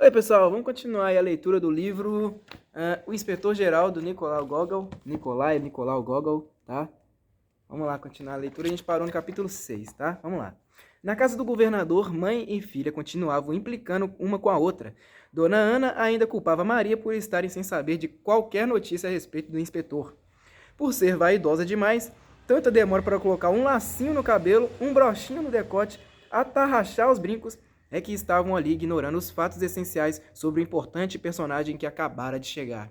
Oi, pessoal, vamos continuar aí a leitura do livro O Inspetor-Geral do Nicolau Gogol. Nicolau Gogol, tá? Vamos lá continuar a leitura, a gente parou no capítulo 6, tá? Vamos lá. Na casa do governador, mãe e filha continuavam implicando uma com a outra. Dona Ana ainda culpava Maria por estarem sem saber de qualquer notícia a respeito do inspetor. Por ser vaidosa demais, tanta demora para colocar um lacinho no cabelo, um brochinho no decote, atarrachar os brincos, é que estavam ali ignorando os fatos essenciais sobre o importante personagem que acabara de chegar.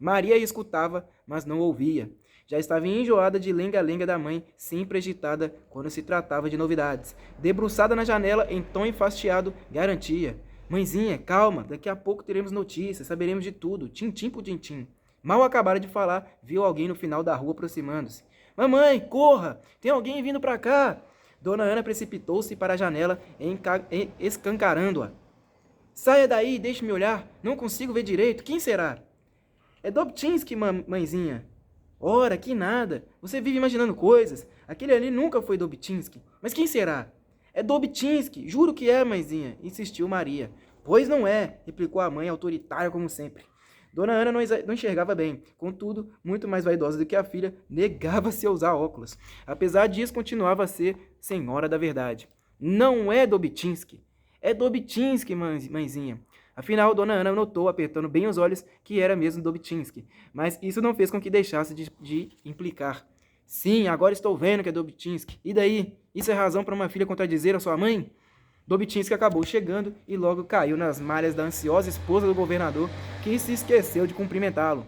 Maria escutava, mas não ouvia. Já estava enjoada de lenga-lenga da mãe, sempre agitada quando se tratava de novidades. Debruçada na janela, em tom enfastiado, garantia: "Mãezinha, calma, daqui a pouco teremos notícias, saberemos de tudo, tintim por tintim." Mal acabara de falar, viu alguém no final da rua aproximando-se. "Mamãe, corra! Tem alguém vindo para cá!" Dona Ana precipitou-se para a janela, escancarando-a. "Saia daí, deixe-me olhar. Não consigo ver direito. Quem será?" "É Dobchinski, mãezinha." "Ora, que nada. Você vive imaginando coisas. Aquele ali nunca foi Dobchinski. Mas quem será?" "É Dobchinski. Juro que é, mãezinha," insistiu Maria. "Pois não é," replicou a mãe, autoritária como sempre. Dona Ana não enxergava bem, contudo, muito mais vaidosa do que a filha, negava-se a usar óculos. Apesar disso, continuava a ser senhora da verdade. "Não é Dobchinski. É Dobchinski, mãezinha." Afinal, Dona Ana notou, apertando bem os olhos, que era mesmo Dobchinski. Mas isso não fez com que deixasse de implicar. "Sim, agora estou vendo que é Dobchinski. E daí? Isso é razão para uma filha contradizer a sua mãe?" Dobchinski acabou chegando e logo caiu nas malhas da ansiosa esposa do governador, que se esqueceu de cumprimentá-lo.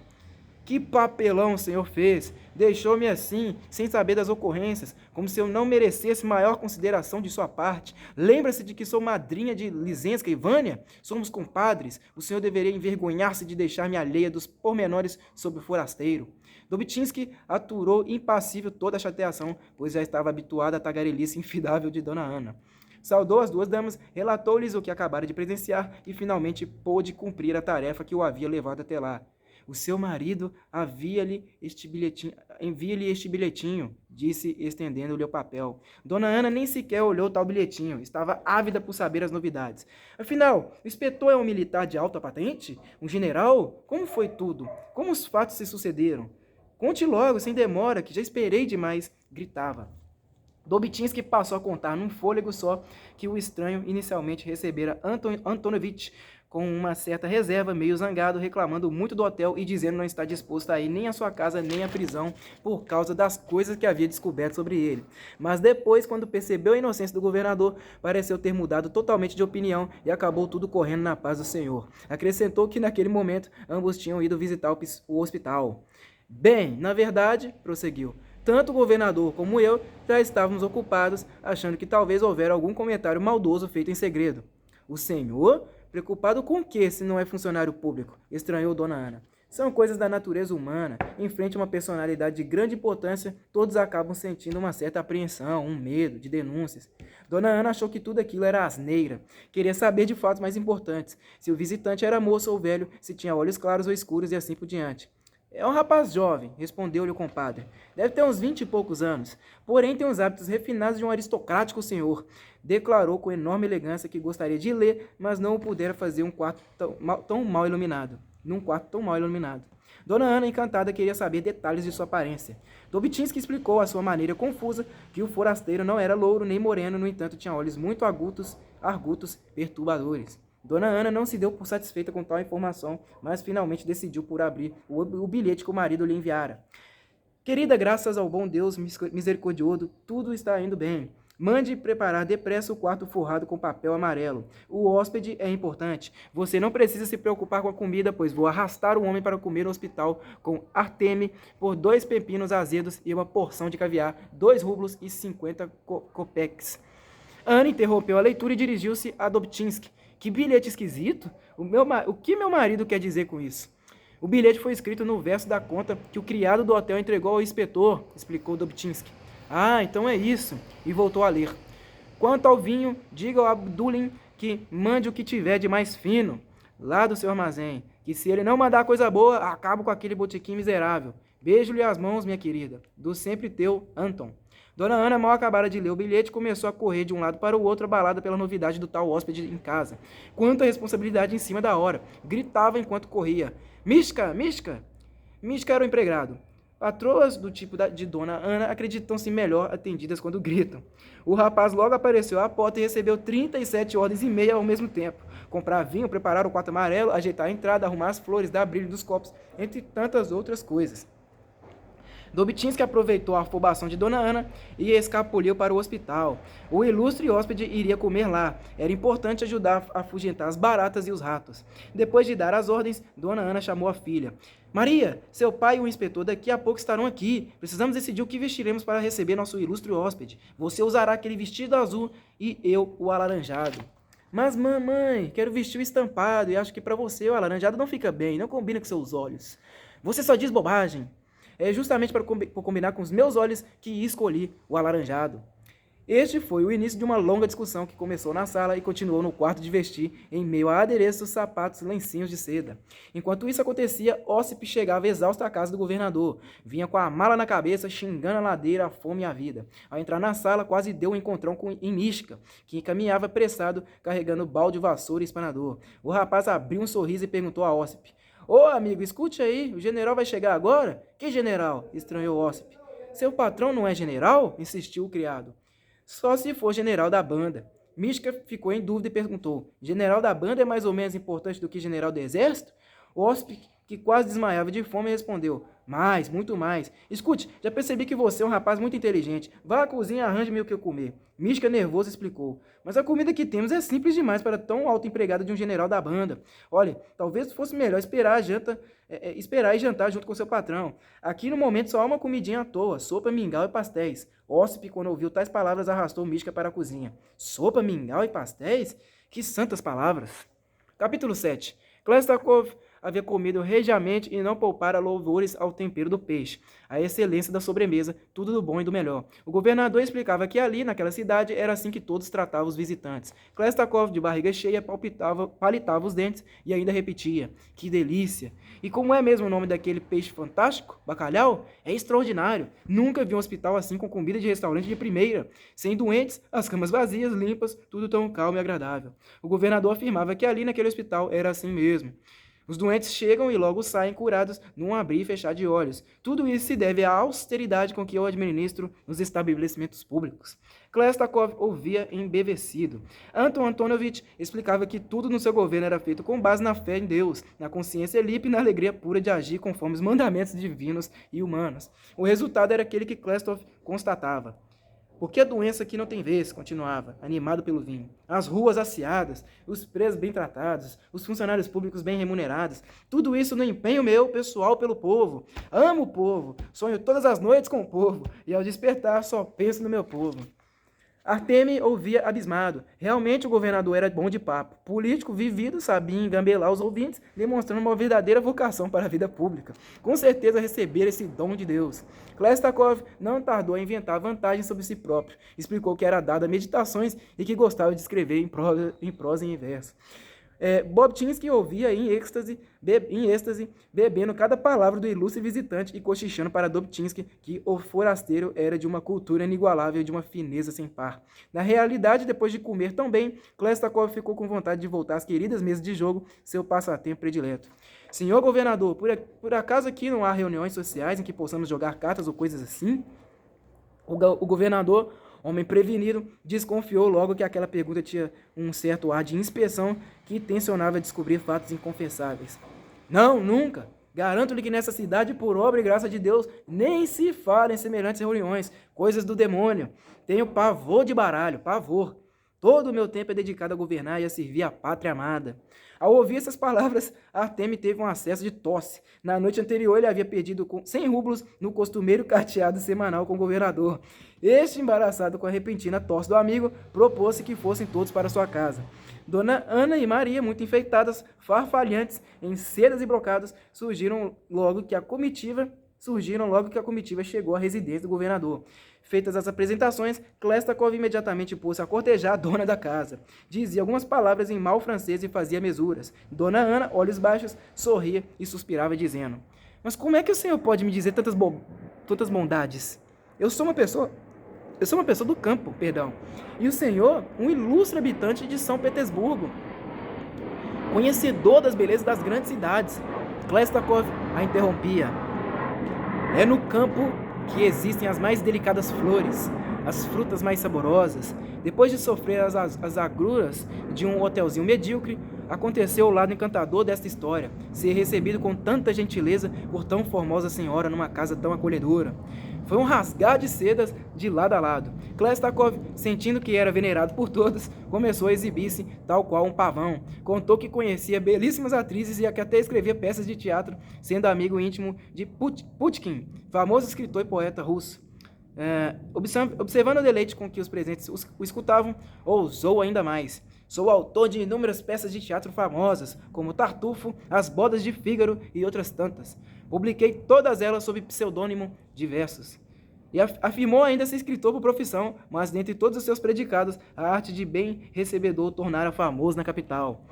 "Que papelão o senhor fez! Deixou-me assim, sem saber das ocorrências, como se eu não merecesse maior consideração de sua parte. Lembra-se de que sou madrinha de Lizenska e Vânia? Somos compadres. O senhor deveria envergonhar-se de deixar-me alheia dos pormenores sobre o forasteiro." Dobchinski aturou impassível toda a chateação, pois já estava habituado à tagarelice infidável de Dona Ana. Saudou as duas damas, relatou-lhes o que acabara de presenciar e finalmente pôde cumprir a tarefa que o havia levado até lá. "O seu marido envia-lhe este bilhetinho," disse, estendendo-lhe o papel. Dona Ana nem sequer olhou tal bilhetinho, estava ávida por saber as novidades. "Afinal, o inspetor é um militar de alta patente? Um general? Como foi tudo? Como os fatos se sucederam? Conte logo, sem demora, que já esperei demais," gritava. Dobchinski passou a contar num fôlego só que o estranho inicialmente recebera Antonovitch com uma certa reserva, meio zangado, reclamando muito do hotel e dizendo não estar disposto a ir nem à sua casa nem à prisão por causa das coisas que havia descoberto sobre ele. Mas depois, quando percebeu a inocência do governador, pareceu ter mudado totalmente de opinião e acabou tudo correndo na paz do Senhor. Acrescentou que naquele momento ambos tinham ido visitar o hospital. "Bem, na verdade," prosseguiu, "tanto o governador como eu já estávamos ocupados, achando que talvez houvera algum comentário maldoso feito em segredo." "O senhor? Preocupado com o que, se não é funcionário público?" estranhou Dona Ana. "São coisas da natureza humana. Em frente a uma personalidade de grande importância, todos acabam sentindo uma certa apreensão, um medo de denúncias." Dona Ana achou que tudo aquilo era asneira. Queria saber de fatos mais importantes. Se o visitante era moço ou velho, se tinha olhos claros ou escuros e assim por diante. "É um rapaz jovem," respondeu-lhe o compadre. "Deve ter uns 20 e poucos anos. Porém tem os hábitos refinados de um aristocrático senhor." Declarou com enorme elegância que gostaria de ler, mas não o pudera fazer num quarto tão mal iluminado. Dona Ana, encantada, queria saber detalhes de sua aparência. Dobchinski explicou à sua maneira confusa que o forasteiro não era louro nem moreno, no entanto tinha olhos muito argutos, perturbadores. Dona Ana não se deu por satisfeita com tal informação, mas finalmente decidiu por abrir o bilhete que o marido lhe enviara. "Querida, graças ao bom Deus misericordioso, tudo está indo bem. Mande preparar depressa o quarto forrado com papel amarelo. O hóspede é importante. Você não precisa se preocupar com a comida, pois vou arrastar o homem para comer no hospital com Arteme por 2 pepinos azedos e uma porção de caviar, 2 rublos e 50 copeques." Ana interrompeu a leitura e dirigiu-se a Dobchinski. "Que bilhete esquisito! O que meu marido quer dizer com isso?" "O bilhete foi escrito no verso da conta que o criado do hotel entregou ao inspetor," explicou Dobchinski. "Ah, então é isso." E voltou a ler. "Quanto ao vinho, diga ao Abdulin que mande o que tiver de mais fino lá do seu armazém, que se ele não mandar coisa boa, acabo com aquele botequim miserável. Beijo-lhe as mãos, minha querida. Do sempre teu, Anton." Dona Ana mal acabara de ler o bilhete e começou a correr de um lado para o outro, abalada pela novidade do tal hóspede em casa. Quanta responsabilidade em cima da hora! Gritava enquanto corria. Mishka! Mishka! Mishka era o empregado. Patroas do tipo de Dona Ana acreditam-se melhor atendidas quando gritam. O rapaz logo apareceu à porta e recebeu 37 ordens e meia ao mesmo tempo. Comprar vinho, preparar o quarto amarelo, ajeitar a entrada, arrumar as flores, dar brilho dos copos, entre tantas outras coisas. Dobtinski aproveitou a afobação de Dona Ana e escapuliu para o hospital. O ilustre hóspede iria comer lá. Era importante ajudar a afugentar as baratas e os ratos. Depois de dar as ordens, Dona Ana chamou a filha. Maria, seu pai e o inspetor daqui a pouco estarão aqui. Precisamos decidir o que vestiremos para receber nosso ilustre hóspede. Você usará aquele vestido azul e eu o alaranjado. Mas, mamãe, quero vestir o estampado e acho que para você o alaranjado não fica bem, não combina com seus olhos. Você só diz bobagem. É justamente para combinar com os meus olhos que escolhi o alaranjado. Este foi o início de uma longa discussão que começou na sala e continuou no quarto de vestir, em meio a adereços, sapatos e lencinhos de seda. Enquanto isso acontecia, Óssip chegava exausto à casa do governador. Vinha com a mala na cabeça, xingando a ladeira, a fome e a vida. Ao entrar na sala, quase deu um encontrão em Mishka, que caminhava apressado, carregando balde, vassoura e espanador. O rapaz abriu um sorriso e perguntou a Óssip. Ô, amigo, escute aí, o general vai chegar agora? Que general? Estranhou Óssip. Seu patrão não é general? Insistiu o criado. Só se for general da banda. Mishka ficou em dúvida e perguntou. General da banda é mais ou menos importante do que general do exército? Óssip, que quase desmaiava de fome, respondeu. Mais, muito mais. Escute, já percebi que você é um rapaz muito inteligente. Vá à cozinha e arranje-me o que eu comer. Mishka, nervoso, explicou. Mas a comida que temos é simples demais para tão alto empregado de um general da banda. Olha, talvez fosse melhor esperar e jantar junto com seu patrão. Aqui no momento só há uma comidinha à toa, sopa, mingau e pastéis. Óssip, quando ouviu tais palavras, arrastou Mishka para a cozinha. Sopa, mingau e pastéis? Que santas palavras! Capítulo 7. Klestakov havia comido regiamente e não poupara louvores ao tempero do peixe, à excelência da sobremesa, tudo do bom e do melhor. O governador explicava que ali, naquela cidade, era assim que todos tratavam os visitantes. Klestakov, de barriga cheia, palitava os dentes e ainda repetia, que delícia! E como é mesmo o nome daquele peixe fantástico? Bacalhau? É extraordinário! Nunca vi um hospital assim com comida de restaurante de primeira. Sem doentes, as camas vazias, limpas, tudo tão calmo e agradável. O governador afirmava que ali naquele hospital era assim mesmo. Os doentes chegam e logo saem curados num abrir e fechar de olhos. Tudo isso se deve à austeridade com que eu administro nos estabelecimentos públicos. Klestakov ouvia embevecido. Anton Antonovich explicava que tudo no seu governo era feito com base na fé em Deus, na consciência limpa e na alegria pura de agir conforme os mandamentos divinos e humanos. O resultado era aquele que Klestakov constatava. Porque a doença aqui não tem vez, continuava, animado pelo vinho. As ruas asseadas, os presos bem tratados, os funcionários públicos bem remunerados, tudo isso no empenho meu, pessoal, pelo povo. Amo o povo, sonho todas as noites com o povo, e ao despertar só penso no meu povo. Artemi ouvia abismado. Realmente o governador era bom de papo. Político vivido, sabia engambelar os ouvintes, demonstrando uma verdadeira vocação para a vida pública. Com certeza recebera esse dom de Deus. Klestakov não tardou a inventar vantagens sobre si próprio. Explicou que era dado a meditações e que gostava de escrever em prosa e em verso. Bobtinski ouvia em êxtase, bebendo cada palavra do ilustre visitante e cochichando para Dobtinski que o forasteiro era de uma cultura inigualável e de uma fineza sem par. Na realidade, depois de comer tão bem, Klestakov ficou com vontade de voltar às queridas mesas de jogo, seu passatempo predileto. Senhor governador, por acaso aqui não há reuniões sociais em que possamos jogar cartas ou coisas assim? O governador, homem prevenido, desconfiou logo que aquela pergunta tinha um certo ar de inspeção que tensionava descobrir fatos inconfessáveis. Não, nunca! Garanto-lhe que nessa cidade, por obra e graça de Deus, nem se fala em semelhantes reuniões, coisas do demônio. Tenho pavor de baralho, pavor. Todo o meu tempo é dedicado a governar e a servir a pátria amada. Ao ouvir essas palavras, Artemi teve um acesso de tosse. Na noite anterior, ele havia perdido 100 rublos no costumeiro carteado semanal com o governador. Este, embaraçado com a repentina tosse do amigo, propôs-se que fossem todos para sua casa. Dona Ana e Maria, muito enfeitadas, farfalhantes, em sedas e brocados, surgiram logo que a comitiva chegou à residência do governador. Feitas as apresentações, Klestakov imediatamente pôs-se a cortejar a dona da casa. Dizia algumas palavras em mau francês e fazia mesuras. Dona Ana, olhos baixos, sorria e suspirava dizendo: Mas como é que o senhor pode me dizer tantas bondades? Eu sou uma pessoa Eu sou uma pessoa do campo, perdão. E o senhor, um ilustre habitante de São Petersburgo, conhecedor das belezas das grandes cidades. Klestakov a interrompia. É no campo que existem as mais delicadas flores, as frutas mais saborosas. Depois de sofrer as agruras de um hotelzinho medíocre, aconteceu o lado encantador desta história, ser recebido com tanta gentileza por tão formosa senhora numa casa tão acolhedora. Foi um rasgar de sedas de lado a lado. Klestakov, sentindo que era venerado por todos, começou a exibir-se tal qual um pavão. Contou que conhecia belíssimas atrizes e que até escrevia peças de teatro, sendo amigo íntimo de Pushkin, famoso escritor e poeta russo. Observando o deleite com que os presentes o escutavam, ousou ainda mais. Sou autor de inúmeras peças de teatro famosas, como Tartufo, As Bodas de Fígaro e outras tantas. Publiquei todas elas sob pseudônimo diversos. E afirmou ainda ser escritor por profissão, mas dentre todos os seus predicados, a arte de bem recebedor tornara famoso na capital.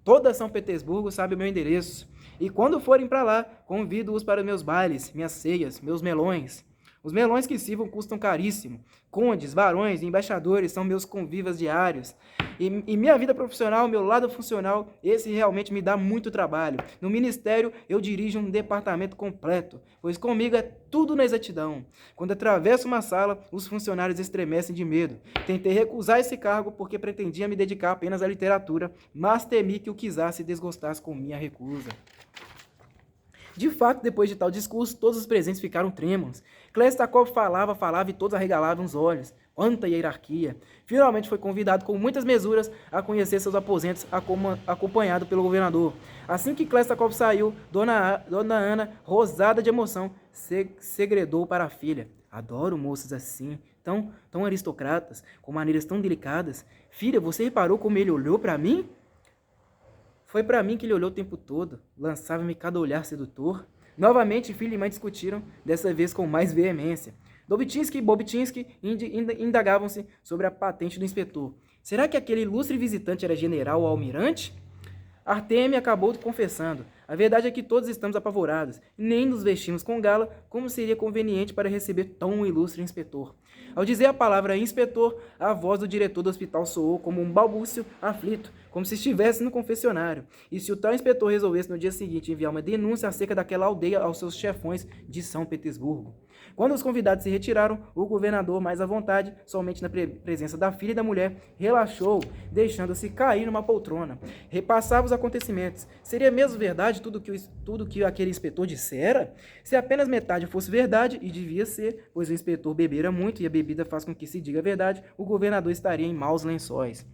Toda São Petersburgo sabe o meu endereço, e quando forem para lá, convido-os para meus bailes, minhas ceias, meus melões. Os melões que sirvam custam caríssimo. Condes, barões e embaixadores são meus convivas diários. E minha vida profissional, meu lado funcional, esse realmente me dá muito trabalho. No ministério, eu dirijo um departamento completo, pois comigo é tudo na exatidão. Quando atravesso uma sala, os funcionários estremecem de medo. Tentei recusar esse cargo porque pretendia me dedicar apenas à literatura, mas temi que o czar se desgostasse com minha recusa. De fato, depois de tal discurso, todos os presentes ficaram trêmulos. Klestakov falava e todos arregalavam os olhos. Quanta hierarquia! Finalmente foi convidado com muitas mesuras a conhecer seus aposentos, acompanhado pelo governador. Assim que Klestakov saiu, Dona Ana, rosada de emoção, segredou para a filha. Adoro moças assim, tão aristocratas, com maneiras tão delicadas. Filha, você reparou como ele olhou para mim? Foi para mim que ele olhou o tempo todo, lançava-me cada olhar sedutor. Novamente, filho e mãe discutiram, dessa vez com mais veemência. Dobitinsky e Bobitinsky indagavam-se sobre a patente do inspetor. Será que aquele ilustre visitante era general ou almirante? Artemio acabou confessando. A verdade é que todos estamos apavorados, nem nos vestimos com gala, como seria conveniente para receber tão ilustre inspetor. Ao dizer a palavra inspetor, a voz do diretor do hospital soou como um balbúcio aflito, como se estivesse no confessionário. E se o tal inspetor resolvesse no dia seguinte enviar uma denúncia acerca daquela aldeia aos seus chefões de São Petersburgo? Quando os convidados se retiraram, o governador, mais à vontade, somente na presença da filha e da mulher, relaxou, deixando-se cair numa poltrona. Repassava os acontecimentos. Seria mesmo verdade tudo que aquele inspetor dissera? Se apenas metade fosse verdade, e devia ser, pois o inspetor bebera muito e a bebida faz com que se diga a verdade, o governador estaria em maus lençóis.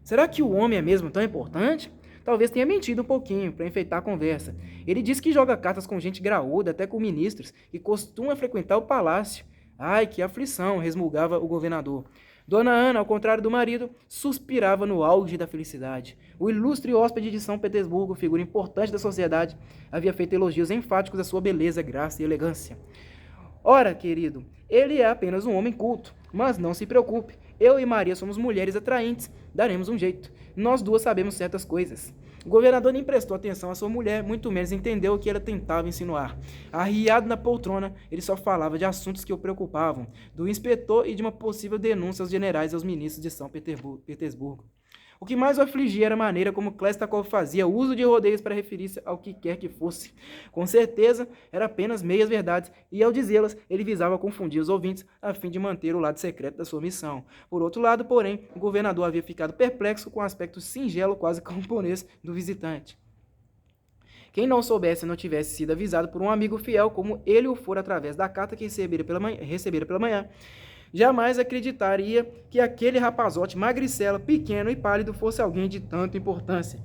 Será que o homem é mesmo tão importante? Talvez tenha mentido um pouquinho para enfeitar a conversa. Ele diz que joga cartas com gente graúda, até com ministros, e costuma frequentar o palácio. Ai, que aflição, resmungava o governador. Dona Ana, ao contrário do marido, suspirava no auge da felicidade. O ilustre hóspede de São Petersburgo, figura importante da sociedade, havia feito elogios enfáticos à sua beleza, graça e elegância. Ora, querido, ele é apenas um homem culto, mas não se preocupe. Eu e Maria somos mulheres atraentes, daremos um jeito. Nós duas sabemos certas coisas. O governador nem prestou atenção à sua mulher, muito menos entendeu o que ela tentava insinuar. Arriado na poltrona, ele só falava de assuntos que o preocupavam, do inspetor e de uma possível denúncia aos generais e aos ministros de São Petersburgo. O que mais o afligia era a maneira como Klestakov fazia uso de rodeios para referir-se ao que quer que fosse. Com certeza, era apenas meias verdades, e ao dizê-las, ele visava confundir os ouvintes a fim de manter o lado secreto da sua missão. Por outro lado, porém, o governador havia ficado perplexo com o aspecto singelo, quase camponês, do visitante. Quem não soubesse e não tivesse sido avisado por um amigo fiel, como ele o fora através da carta que recebera pela manhã, jamais acreditaria que aquele rapazote magricela, pequeno e pálido fosse alguém de tanta importância.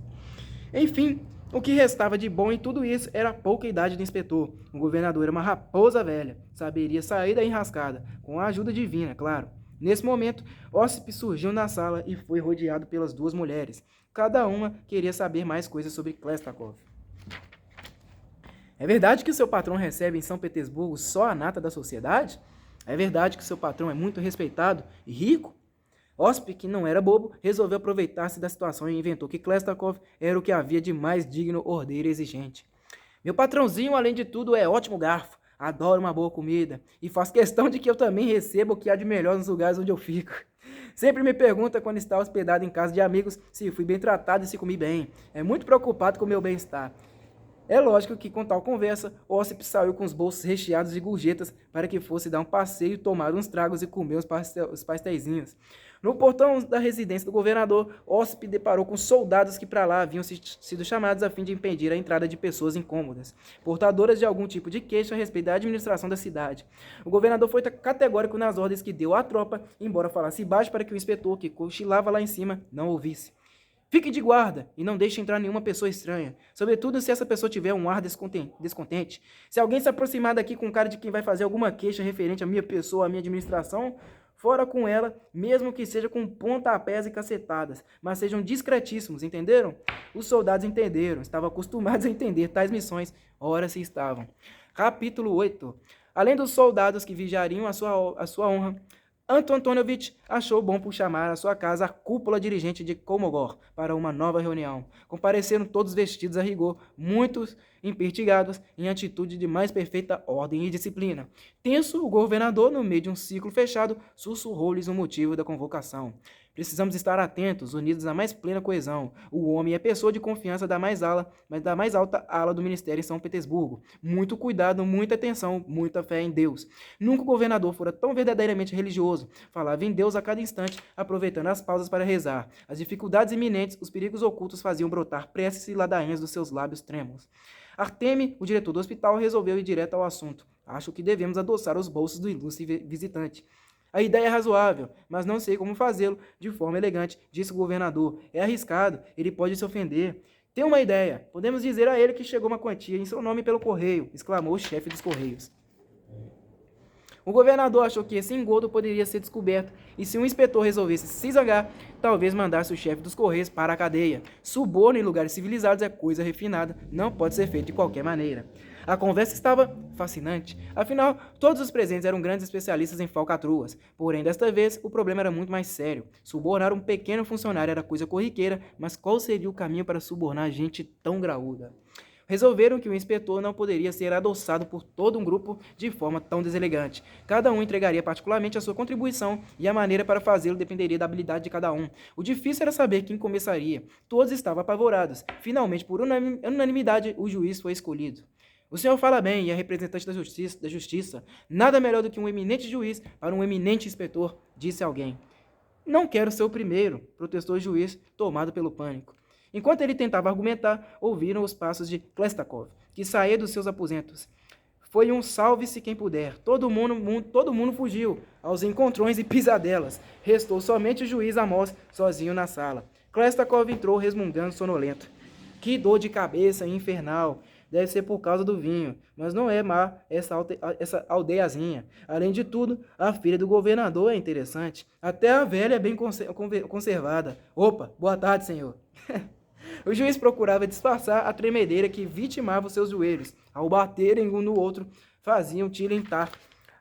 Enfim, o que restava de bom em tudo isso era a pouca idade do inspetor. O governador era uma raposa velha, saberia sair da enrascada, com a ajuda divina, claro. Nesse momento, Ossip surgiu na sala e foi rodeado pelas duas mulheres. Cada uma queria saber mais coisas sobre Klestakov. É verdade que o seu patrão recebe em São Petersburgo só a nata da sociedade? É verdade que seu patrão é muito respeitado e rico? Ossip, que não era bobo, resolveu aproveitar-se da situação e inventou que Klestakov era o que havia de mais digno, ordeiro e exigente. Meu patrãozinho, além de tudo, é ótimo garfo. Adoro uma boa comida e faço questão de que eu também receba o que há de melhor nos lugares onde eu fico. Sempre me pergunta quando está hospedado em casa de amigos se fui bem tratado e se comi bem. É muito preocupado com o meu bem-estar. É lógico que com tal conversa, Ossip saiu com os bolsos recheados de gorjetas para que fosse dar um passeio, tomar uns tragos e comer os pastéisinhos. No portão da residência do governador, Ossip deparou com soldados que para lá haviam sido chamados a fim de impedir a entrada de pessoas incômodas, portadoras de algum tipo de queixa a respeito da administração da cidade. O governador foi categórico nas ordens que deu à tropa, embora falasse baixo para que o inspetor, que cochilava lá em cima, não ouvisse. Fique de guarda e não deixe entrar nenhuma pessoa estranha, sobretudo se essa pessoa tiver um ar descontente. Se alguém se aproximar daqui com cara de quem vai fazer alguma queixa referente à minha pessoa, à minha administração, fora com ela, mesmo que seja com pontapés e cacetadas, mas sejam discretíssimos, entenderam? Os soldados entenderam, estavam acostumados a entender tais missões, ora se estavam. Capítulo 8. Além dos soldados que vigiariam a sua honra, Anton Antonovich achou bom por chamar à sua casa a cúpula dirigente de Kolmogor para uma nova reunião. Compareceram todos vestidos a rigor, muitos impertigados, em atitude de mais perfeita ordem e disciplina. Tenso, o governador, no meio de um ciclo fechado, sussurrou-lhes o motivo da convocação. Precisamos estar atentos, unidos na mais plena coesão. O homem é pessoa de confiança da mais alta ala do ministério em São Petersburgo. Muito cuidado, muita atenção, muita fé em Deus. Nunca o governador fora tão verdadeiramente religioso. Falava em Deus a cada instante, aproveitando as pausas para rezar. As dificuldades iminentes, os perigos ocultos faziam brotar preces e ladainhas dos seus lábios trêmulos. Artemi, o diretor do hospital, resolveu ir direto ao assunto. Acho que devemos adoçar os bolsos do ilustre visitante. A ideia é razoável, mas não sei como fazê-lo de forma elegante, disse o governador. É arriscado, ele pode se ofender. Tenho uma ideia. Podemos dizer a ele que chegou uma quantia em seu nome pelo correio, exclamou o chefe dos correios. O governador achou que esse engodo poderia ser descoberto, e se um inspetor resolvesse se zangar, talvez mandasse o chefe dos correios para a cadeia. Suborno em lugares civilizados é coisa refinada, não pode ser feito de qualquer maneira. A conversa estava fascinante. Afinal, todos os presentes eram grandes especialistas em falcatruas. Porém, desta vez, o problema era muito mais sério. Subornar um pequeno funcionário era coisa corriqueira, mas qual seria o caminho para subornar gente tão graúda? Resolveram que o inspetor não poderia ser adoçado por todo um grupo de forma tão deselegante. Cada um entregaria particularmente a sua contribuição e a maneira para fazê-lo dependeria da habilidade de cada um. O difícil era saber quem começaria. Todos estavam apavorados. Finalmente, por unanimidade, o juiz foi escolhido. O senhor fala bem e é representante da justiça. Nada melhor do que um eminente juiz para um eminente inspetor, disse alguém. Não quero ser o primeiro, protestou o juiz, tomado pelo pânico. Enquanto ele tentava argumentar, ouviram os passos de Klestakov, que saía dos seus aposentos. Foi um salve-se quem puder. Todo mundo fugiu aos encontrões e pisadelas. Restou somente o juiz Amos sozinho na sala. Klestakov entrou resmungando sonolento. Que dor de cabeça infernal! Deve ser por causa do vinho, mas não é má essa aldeiazinha. Além de tudo, a filha do governador é interessante. Até a velha é bem conservada. Opa, boa tarde, senhor. O juiz procurava disfarçar a tremedeira que vitimava os seus joelhos. Ao baterem um no outro, faziam tilintar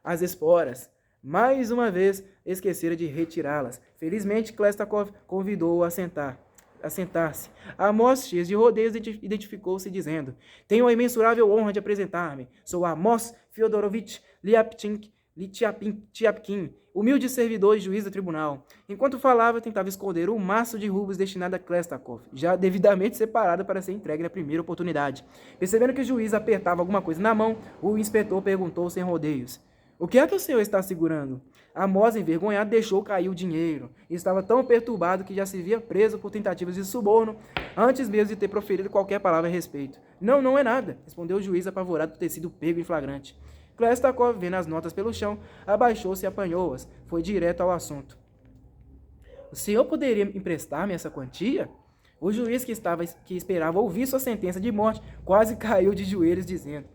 as esporas. Mais uma vez, esquecera de retirá-las. Felizmente, Klestakov convidou-o a sentar-se. Amos, cheio de rodeios, identificou-se dizendo: Tenho a imensurável honra de apresentar-me. Sou Amos Fyodorovich Lityapkin, humilde servidor e juiz do tribunal. Enquanto falava, tentava esconder o maço de rublos destinado a Klestakov, já devidamente separado para ser entregue na primeira oportunidade. Percebendo que o juiz apertava alguma coisa na mão, o inspetor perguntou sem rodeios: O que é que o senhor está segurando? Amos, envergonhado, deixou cair o dinheiro. Estava tão perturbado que já se via preso por tentativas de suborno, antes mesmo de ter proferido qualquer palavra a respeito. Não é nada, respondeu o juiz apavorado por ter sido pego em flagrante. Klestakov, vendo as notas pelo chão, abaixou-se e apanhou-as. Foi direto ao assunto. O senhor poderia emprestar-me essa quantia? O juiz que esperava ouvir sua sentença de morte quase caiu de joelhos, dizendo: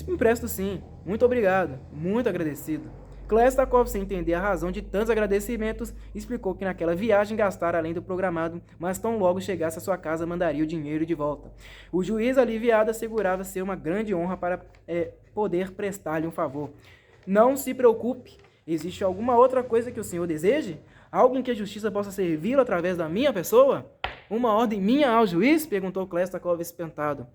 Empresto sim. Muito obrigado. Muito agradecido. Klestakov, sem entender a razão de tantos agradecimentos, explicou que naquela viagem gastara além do programado, mas tão logo chegasse à sua casa mandaria o dinheiro de volta. O juiz, aliviado, assegurava ser uma grande honra para poder prestar-lhe um favor. Não se preocupe. Existe alguma outra coisa que o senhor deseje? Algo em que a justiça possa servi-lo através da minha pessoa? Uma ordem minha ao juiz? Perguntou Klestakov espantado.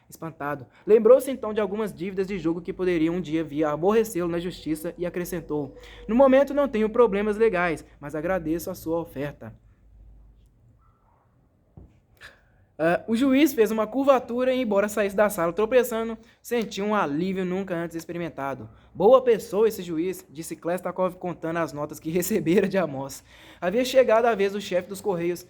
espantado. Lembrou-se então de algumas dívidas de jogo que poderiam um dia vir a aborrecê-lo na justiça e acrescentou: no momento não tenho problemas legais, mas agradeço a sua oferta. O juiz fez uma curvatura e, embora saísse da sala tropeçando, sentiu um alívio nunca antes experimentado. Boa pessoa esse juiz, disse Klestakov contando as notas que recebera de Amos. Havia chegado a vez do chefe dos Correios.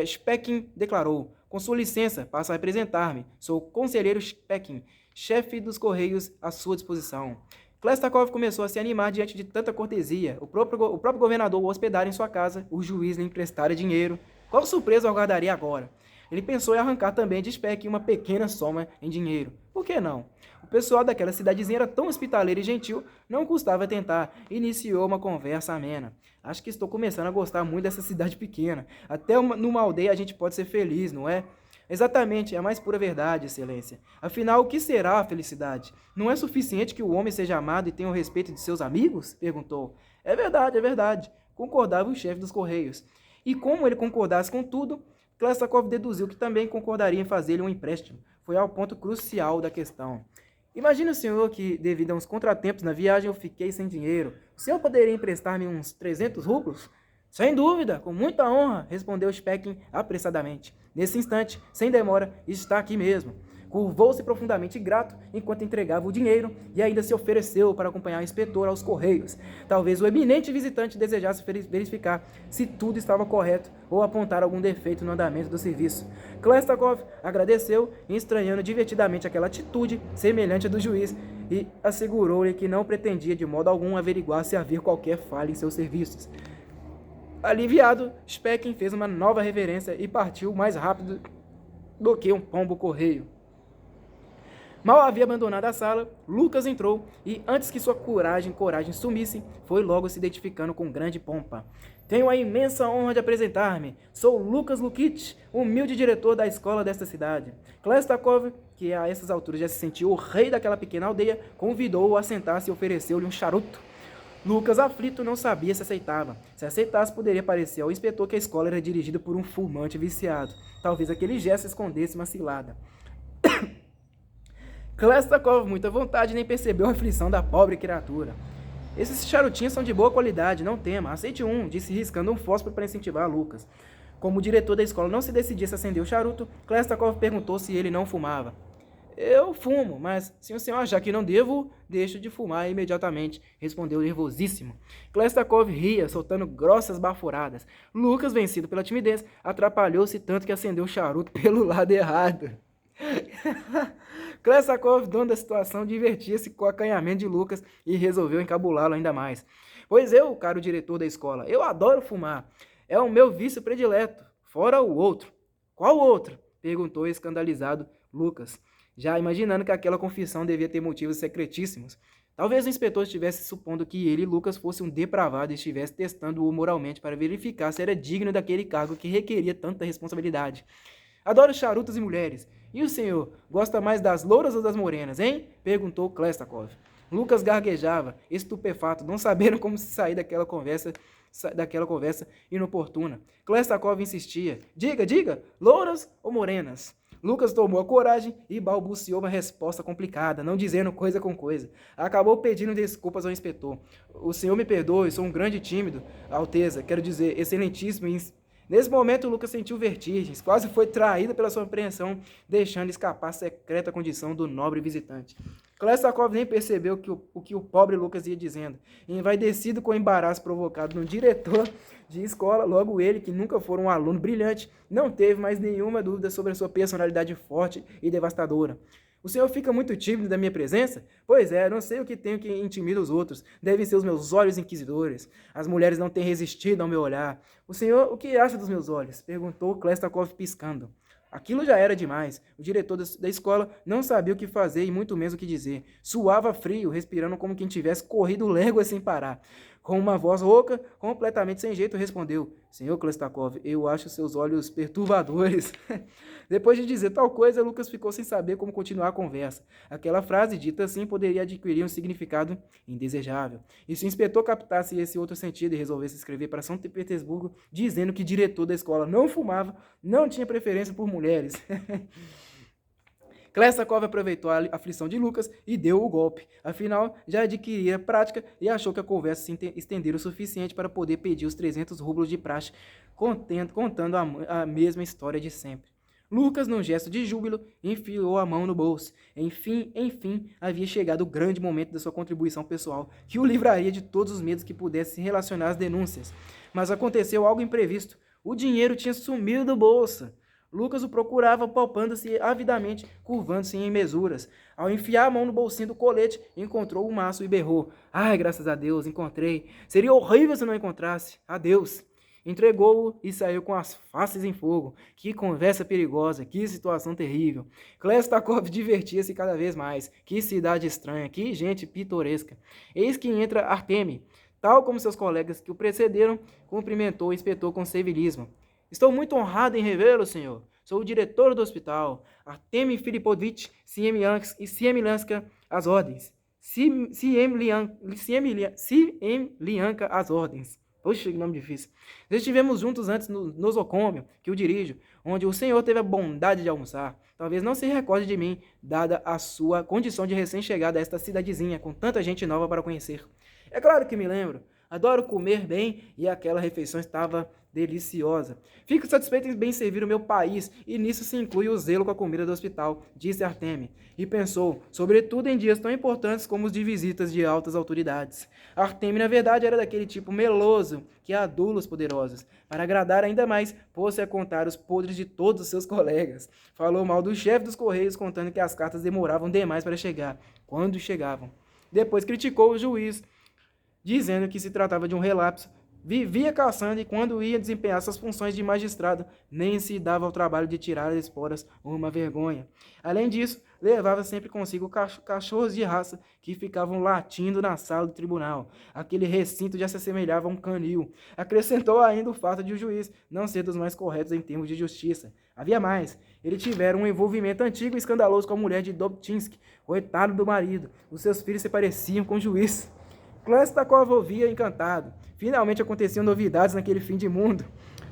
Spekin declarou: com sua licença, passo a apresentar-me. Sou o conselheiro Spekin, chefe dos Correios à sua disposição. Klestakov começou a se animar diante de tanta cortesia. O próprio governador o hospedara em sua casa, o juiz lhe emprestara dinheiro. Qual surpresa aguardaria agora? Ele pensou em arrancar também de Speck uma pequena soma em dinheiro. Por que não? O pessoal daquela cidadezinha era tão hospitaleiro e gentil, não custava tentar. Iniciou uma conversa amena. Acho que estou começando a gostar muito dessa cidade pequena. Até numa aldeia a gente pode ser feliz, não é? Exatamente, é a mais pura verdade, excelência. Afinal, o que será a felicidade? Não é suficiente que o homem seja amado e tenha o respeito de seus amigos? Perguntou. É verdade, concordava o chefe dos Correios. E como ele concordasse com tudo, Klestakov deduziu que também concordaria em fazer-lhe um empréstimo. Foi ao ponto crucial da questão. Imagine o senhor que, devido a uns contratempos na viagem, eu fiquei sem dinheiro. O senhor poderia emprestar-me uns 300 rublos? Sem dúvida, com muita honra, respondeu Spekin apressadamente. Nesse instante, sem demora, está aqui mesmo. Curvou-se profundamente grato enquanto entregava o dinheiro e ainda se ofereceu para acompanhar o inspetor aos Correios. Talvez o eminente visitante desejasse verificar se tudo estava correto ou apontar algum defeito no andamento do serviço. Klestakov agradeceu, estranhando divertidamente aquela atitude semelhante à do juiz, e assegurou-lhe que não pretendia de modo algum averiguar se havia qualquer falha em seus serviços. Aliviado, Spekin fez uma nova reverência e partiu mais rápido do que um pombo-correio. Mal havia abandonado a sala, Lucas entrou e, antes que sua coragem sumisse, foi logo se identificando com grande pompa. Tenho a imensa honra de apresentar-me. Sou Lucas Lukitch, humilde diretor da escola desta cidade. Klestakov, que a essas alturas já se sentiu o rei daquela pequena aldeia, convidou-o a sentar-se e ofereceu-lhe um charuto. Lucas, aflito, não sabia se aceitava. Se aceitasse, poderia parecer ao inspetor que a escola era dirigida por um fumante viciado. Talvez aquele gesto escondesse uma cilada. Klestakov, muita vontade, nem percebeu a aflição da pobre criatura. Esses charutinhos são de boa qualidade, não tema. Aceite um, disse riscando um fósforo para incentivar Lucas. Como o diretor da escola não se decidia se acender o charuto, Klestakov perguntou se ele não fumava. Eu fumo, mas se o senhor achar que não devo, deixo de fumar imediatamente, respondeu nervosíssimo. Klestakov ria, soltando grossas baforadas. Lucas, vencido pela timidez, atrapalhou-se tanto que acendeu o charuto pelo lado errado. Klestakov, dono da situação, divertia-se com o acanhamento de Lucas e resolveu encabulá-lo ainda mais. Pois eu, caro diretor da escola, eu adoro fumar. É o meu vício predileto, fora o outro. Qual outro? Perguntou escandalizado Lucas, já imaginando que aquela confissão devia ter motivos secretíssimos. Talvez o inspetor estivesse supondo que ele, Lucas, fosse um depravado e estivesse testando-o moralmente para verificar se era digno daquele cargo que requeria tanta responsabilidade. Adoro charutos e mulheres. E o senhor, gosta mais das louras ou das morenas, hein? Perguntou Klestakov. Lucas garguejava, estupefato, não sabendo como se sair daquela conversa inoportuna. Klestakov insistia. Diga, louras ou morenas? Lucas tomou a coragem e balbuciou uma resposta complicada, não dizendo coisa com coisa. Acabou pedindo desculpas ao inspetor. O senhor me perdoe, sou um grande tímido, Alteza, quero dizer, excelentíssimo. Nesse momento, Lucas sentiu vertigens, quase foi traído pela sua apreensão, deixando escapar a secreta condição do nobre visitante. Klestakov nem percebeu o que o pobre Lucas ia dizendo. Envaidecido com o embaraço provocado no diretor de escola, logo ele, que nunca foi um aluno brilhante, não teve mais nenhuma dúvida sobre a sua personalidade forte e devastadora. O senhor fica muito tímido da minha presença? Pois é, não sei o que tenho que intimida os outros. Devem ser os meus olhos inquisidores. As mulheres não têm resistido ao meu olhar. O senhor, o que acha dos meus olhos? Perguntou Klestakov piscando. Aquilo já era demais. O diretor da escola não sabia o que fazer e muito menos o que dizer. Suava frio, respirando como quem tivesse corrido léguas sem parar. Com uma voz rouca, completamente sem jeito, respondeu: Senhor Klestakov, eu acho seus olhos perturbadores. Depois de dizer tal coisa, Lucas ficou sem saber como continuar a conversa. Aquela frase, dita assim, poderia adquirir um significado indesejável. E se o inspetor captasse esse outro sentido e resolvesse escrever para São Petersburgo, dizendo que o diretor da escola não fumava, não tinha preferência por mulheres. Klestakov aproveitou a aflição de Lucas e deu o golpe. Afinal, já adquiria prática e achou que a conversa se estendera o suficiente para poder pedir os 300 rublos de praxe, contando a mesma história de sempre. Lucas, num gesto de júbilo, enfiou a mão no bolso. Enfim, havia chegado o grande momento da sua contribuição pessoal, que o livraria de todos os medos que pudesse se relacionar às denúncias. Mas aconteceu algo imprevisto. O dinheiro tinha sumido do bolso. Lucas o procurava, palpando-se avidamente, curvando-se em mesuras. Ao enfiar a mão no bolsinho do colete, encontrou o maço e berrou. Ai, graças a Deus, encontrei. Seria horrível se não encontrasse. Adeus. Entregou-o e saiu com as faces em fogo. Que conversa perigosa, que situação terrível. Klestakov divertia-se cada vez mais. Que cidade estranha, que gente pitoresca. Eis que entra Artemi. Tal como seus colegas que o precederam, cumprimentou o inspetor com civilismo. Estou muito honrado em revê-lo, senhor. Sou o diretor do hospital. Artemi Filipovich Siemlianka, as ordens. Siemlianka, as ordens. Poxa, que nome difícil. Nós estivemos juntos antes no nosocômio, que eu dirijo, onde o senhor teve a bondade de almoçar. Talvez não se recorde de mim, dada a sua condição de recém-chegada a esta cidadezinha, com tanta gente nova para conhecer. É claro que me lembro. Adoro comer bem e aquela refeição estava deliciosa. Fico satisfeito em bem servir o meu país e nisso se inclui o zelo com a comida do hospital, disse Artemi. E pensou, sobretudo em dias tão importantes como os de visitas de altas autoridades. Artemi, na verdade, era daquele tipo meloso que adula os poderosos. Para agradar ainda mais, pôs-se a contar os podres de todos os seus colegas. Falou mal do chefe dos Correios, contando que as cartas demoravam demais para chegar, quando chegavam. Depois criticou o juiz, dizendo que se tratava de um relapso. Vivia caçando e quando ia desempenhar suas funções de magistrado, nem se dava ao trabalho de tirar as esporas, uma vergonha. Além disso, levava sempre consigo cachorros de raça que ficavam latindo na sala do tribunal. Aquele recinto já se assemelhava a um canil. Acrescentou ainda o fato de o juiz não ser dos mais corretos em termos de justiça. Havia mais. Ele tivera um envolvimento antigo e escandaloso com a mulher de Dobtinsky, coitado do marido. Os seus filhos se pareciam com o juiz. Klestakov ouvia encantado. Finalmente aconteciam novidades naquele fim de mundo.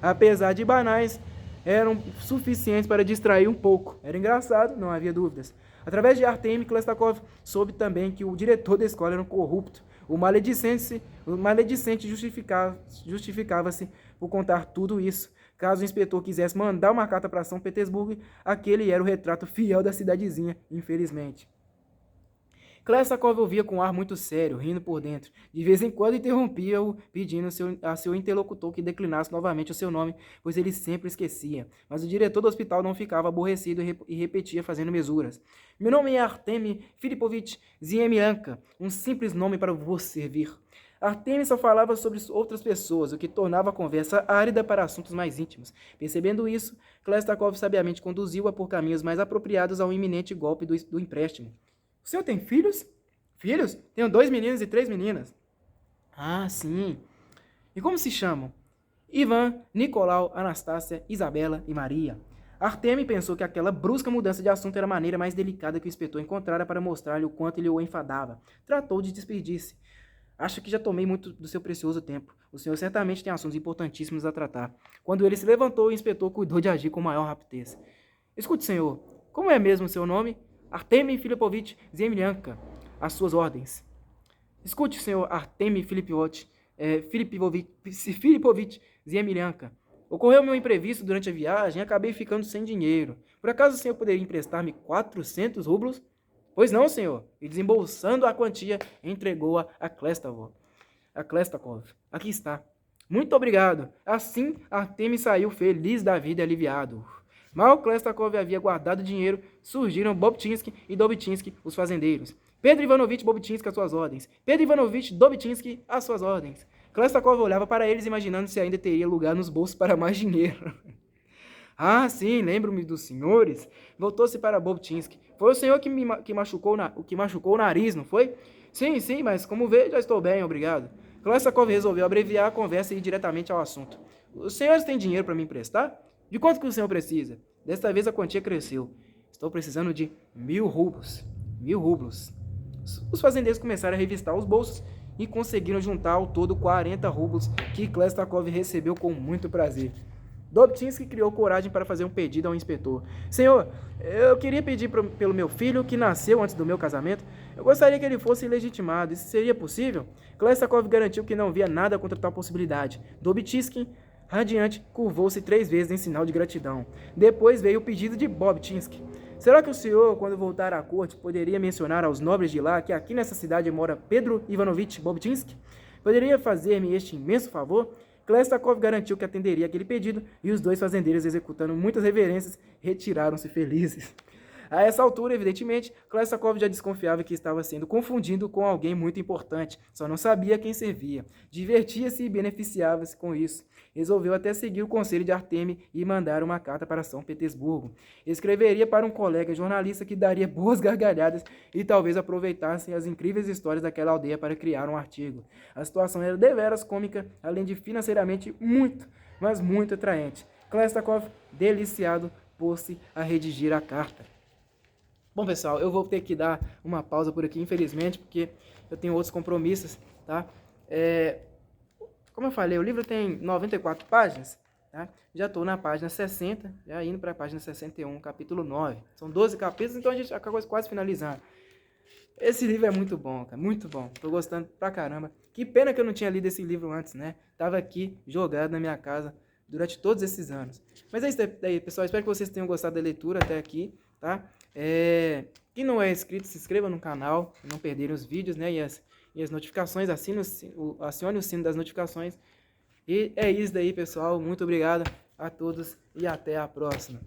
Apesar de banais, eram suficientes para distrair um pouco. Era engraçado, não havia dúvidas. Através de Artemi, Klestakov soube também que o diretor da escola era um corrupto. O maledicente justificava-se por contar tudo isso. Caso o inspetor quisesse mandar uma carta para São Petersburgo, aquele era o retrato fiel da cidadezinha, infelizmente. Klestakov ouvia com um ar muito sério, rindo por dentro. De vez em quando interrompia-o, pedindo a seu interlocutor que declinasse novamente o seu nome, pois ele sempre esquecia. Mas o diretor do hospital não ficava aborrecido e repetia fazendo mesuras. Meu nome é Artemi Filipovich Siemlianka, um simples nome para vos servir. Artemi só falava sobre outras pessoas, o que tornava a conversa árida para assuntos mais íntimos. Percebendo isso, Klestakov sabiamente conduziu-a por caminhos mais apropriados ao iminente golpe do empréstimo. O senhor tem filhos? Filhos? Tenho 2 meninos e 3 meninas. Ah, sim. E como se chamam? Ivan, Nicolau, Anastácia, Isabela e Maria. Artemi pensou que aquela brusca mudança de assunto era a maneira mais delicada que o inspetor encontrara para mostrar-lhe o quanto ele o enfadava. Tratou de despedir-se. Acho que já tomei muito do seu precioso tempo. O senhor certamente tem assuntos importantíssimos a tratar. Quando ele se levantou, o inspetor cuidou de agir com maior rapidez. Escute, senhor. Como é mesmo o seu nome? Artemi Filipovich Siemlianka, às suas ordens. Escute, senhor Artemi Filipovich Siemlianka. Ocorreu meu imprevisto durante a viagem e acabei ficando sem dinheiro. Por acaso o senhor poderia emprestar-me 400 rublos? Pois não, senhor. E desembolsando a quantia, entregou-a a Klestakov. Aqui está. Muito obrigado. Assim, Artemi saiu feliz da vida e aliviado. Mal Klestakov havia guardado dinheiro, surgiram Bobtinsky e Dobtinsky, os fazendeiros. Pedro Ivanovich Bobtinsky, às suas ordens. Pedro Ivanovich Dobtinsky, às suas ordens. Klestakov olhava para eles, imaginando se ainda teria lugar nos bolsos para mais dinheiro. Ah, sim, lembro-me dos senhores. Voltou-se para Bobtinsky. Foi o senhor que machucou o nariz, não foi? Sim, mas como vê, já estou bem, obrigado. Klestakov resolveu abreviar a conversa e ir diretamente ao assunto. Os senhores têm dinheiro para me emprestar? De quanto que o senhor precisa? Desta vez a quantia cresceu. Estou precisando de 1.000 rublos. 1.000 rublos. Os fazendeiros começaram a revistar os bolsos e conseguiram juntar ao todo 40 rublos que Klestakov recebeu com muito prazer. Dobzhinsky criou coragem para fazer um pedido ao inspetor. Senhor, eu queria pedir pelo meu filho, que nasceu antes do meu casamento. Eu gostaria que ele fosse legitimado. Isso seria possível? Klestakov garantiu que não via nada contra tal possibilidade. Dobzhinsky, radiante, curvou-se 3 vezes em sinal de gratidão. Depois veio o pedido de Dobzhinsky. Será que o senhor, quando voltar à corte, poderia mencionar aos nobres de lá que aqui nessa cidade mora Pedro Ivanovich Dobzhinsky? Poderia fazer-me este imenso favor? Klestakov garantiu que atenderia aquele pedido e os 2 fazendeiros, executando muitas reverências, retiraram-se felizes. A essa altura, evidentemente, Klestakov já desconfiava que estava sendo confundido com alguém muito importante, só não sabia quem servia. Divertia-se e beneficiava-se com isso. Resolveu até seguir o conselho de Artemi e mandar uma carta para São Petersburgo. Escreveria para um colega jornalista que daria boas gargalhadas e talvez aproveitassem as incríveis histórias daquela aldeia para criar um artigo. A situação era deveras cômica, além de financeiramente muito, mas muito atraente. Klestakov, deliciado, pôs-se a redigir a carta. Bom, pessoal, eu vou ter que dar uma pausa por aqui, infelizmente, porque eu tenho outros compromissos, tá? Como eu falei, o livro tem 94 páginas, tá? Já estou na página 60, já indo para a página 61, capítulo 9. São 12 capítulos, então a gente acaba quase finalizando. Esse livro é muito bom, cara, muito bom. Tô gostando pra caramba. Que pena que eu não tinha lido esse livro antes, né? Tava aqui, jogado na minha casa, durante todos esses anos. Mas é isso daí, pessoal. Espero que vocês tenham gostado da leitura até aqui, tá? Quem não é inscrito, se inscreva no canal, para não perderem os vídeos, né? E as notificações, acione o sino das notificações. E é isso daí, pessoal. Muito obrigado a todos e até a próxima.